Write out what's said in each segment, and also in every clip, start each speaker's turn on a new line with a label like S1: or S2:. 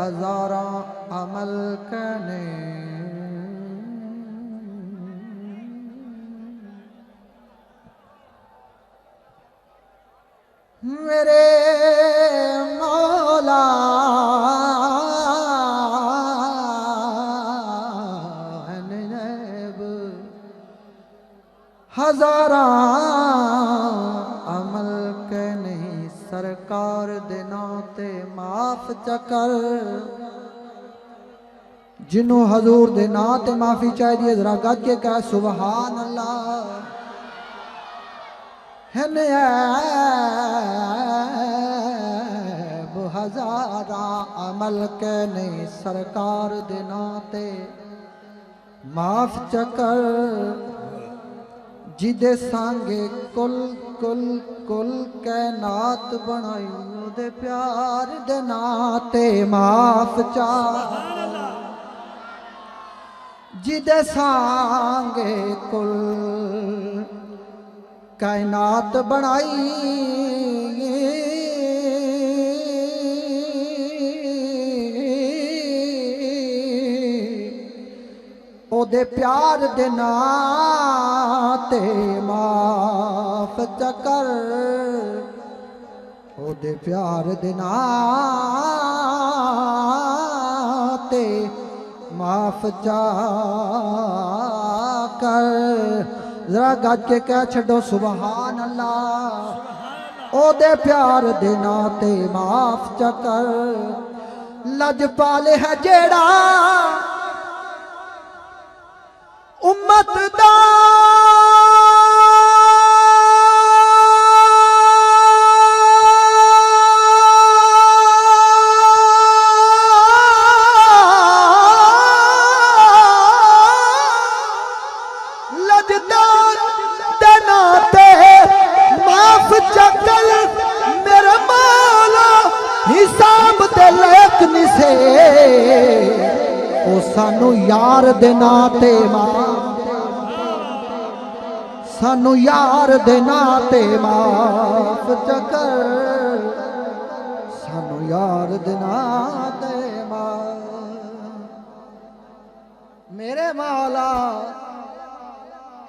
S1: हजारा अमल करने। मेरे मौला नैब हजारा अमल के नहीं सरकार दे नाते माफ चकर। जिन्हों हजूर दे नाते माफी चाहिए जरा गज के कह सुभान अल्लाह। हजारा अमल के नहीं सरकार दे नाते माफ चकर। जिदे सांगे कुल कुल कुल कैनात बनाई उदे प्यार दे नाते माफ चा। जिदे सांगे कुल कायनात बनाई ओदे प्यार दे नाते माफ चकर। ओदे प्यार दे नाते माफ कर। जरा गज के कह छो सुभान अल्लाह। ओदे प्यार दे नाते माफ चकर। लजपाल है जेड़ा उम्मत दा लजदार दे नाते माफ चकर। मेरे मौला हिसाब दे लेक निसे ओ सानू यार दे नाते सानू यार दे नाते माफ चकर। सानू यार दे नाते मेरे मौला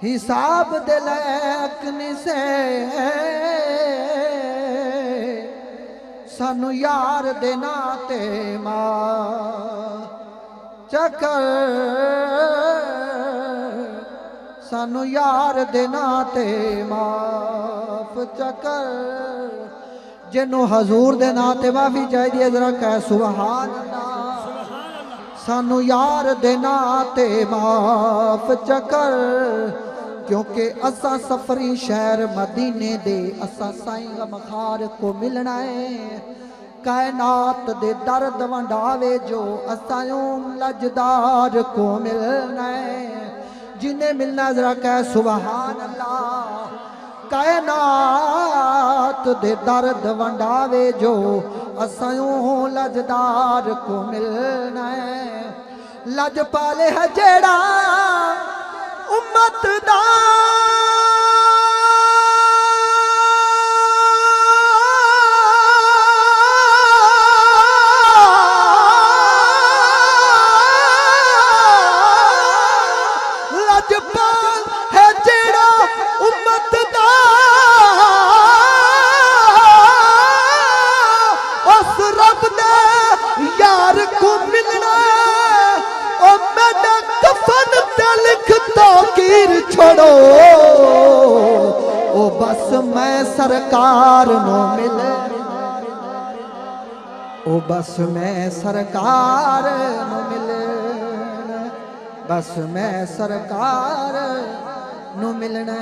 S1: हिसाब दे लैक निसे सानू यार दे नाते चकर। सानू यार दे नाते माफ चकर। जिन्हों हजूर दे नाते माफी चाहिए जरा कह सुभान अल्लाह। सानू यार दे नाते माफ चकर। क्योंकि असा सफरी शहर मदीने दे असा साईं गमखार को मिलना है। कायनात दे दर्द वंडावे जो असायों लजदार को मिलना है। जिन्हें मिलना जरा कह सुभान अल्लाह। कायनात दे दर्द वंडावे जो असायों लजदार को मिलना है। लजपाल है जेड़ा उम्मत दा लजपाल है जेड़ा उम्मत दा उस रब ने यार को मिलना। ओ मेरा कफन ते लिख तौकीर छोड़ो ओ बस मैं सरकार नो मिले। ओ बस मैं सरकार नो मिले। बस मैं सरकार नो मिलना।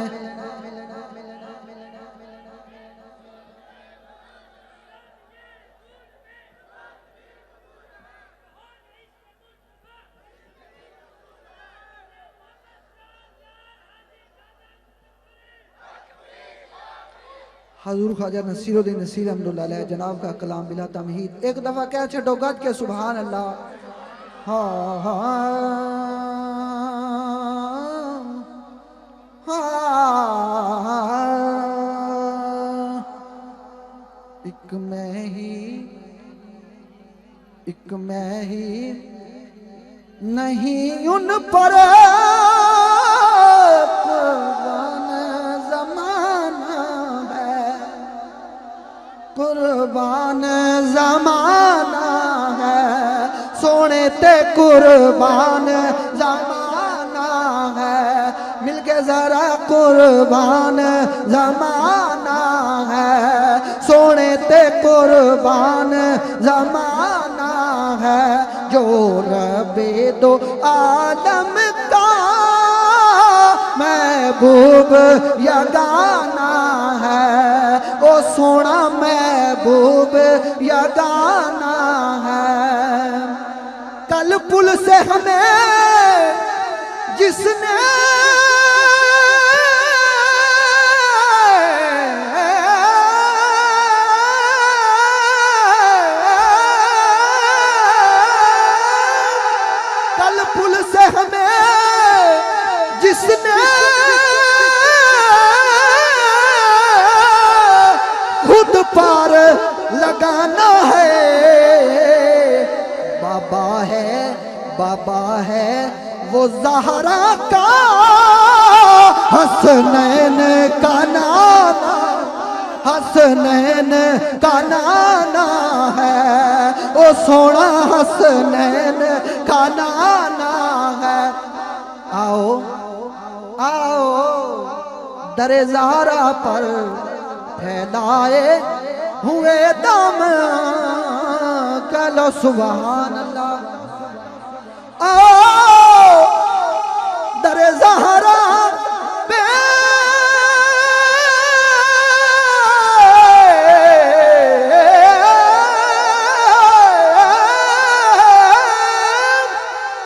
S1: हजूर ख्वाजा नसीरुद्दीन नसीर अहमदुल्लाह जनाब का कलाम बिला तमहीद एक दफ़ा कह छो गज के सुभान अल्लाह। हाँ हाँ एक मैं नहीं उन पर कुर्बान ज़माना है, कुर्बान ज़माना है, सोने ते कुर्बान ज़माना है, मिलके जरा कुर्बान ज़माना है, सोने ते कुर्बान ज़माना है, जो रबे दो आलम का महबूब यगाना है, ओ सोना महबूब यगाना है। कल पुल से हमें जिसने कल पुल से हमें जिसने खुद पार लगाना है, बाबा है वो ज़हरा का हसनैन का नाना, हसनैन का नाना है, ओ सोना हसनैन का नाना है। आओ आओ दरे ज़हरा पर फैलाए हुए दम कलो सुभान अल्लाह। आओ दरे ज़हरा पे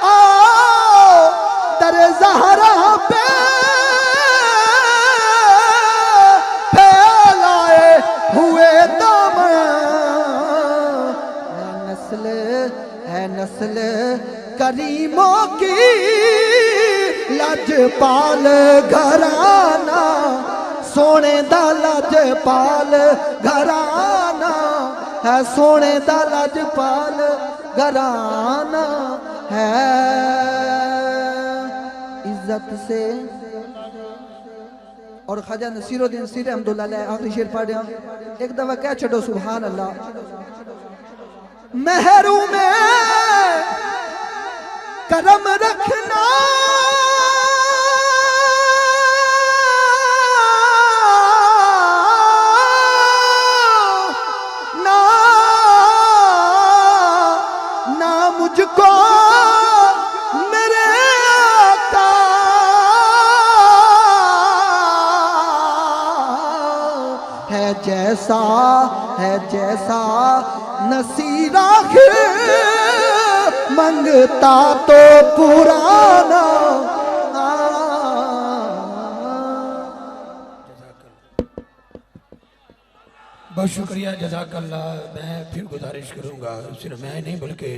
S1: आओ दरे ज़हरा पे फैलाए हुए दम है नस्ल करीमों की लजपाल घराना, सोने दा लजपाल घराना है, सोने दा लजपाल घराना है। इज्जत से और ख्वाजा नसीरुद्दीन सीर अहमदुल्लाह अलैह आखिरी शेर पढ़ दिया, एक दफा क्या छो सुभान अल्लाह। मेहरू में करम रखना ना, ना मुझको मेरे आका है जैसा नसीरा मंगता तो पुराना।
S2: बहुत शुक्रिया, जज़ाकल्लाह। मैं फिर गुजारिश करूंगा, सिर्फ मैं नहीं बल्कि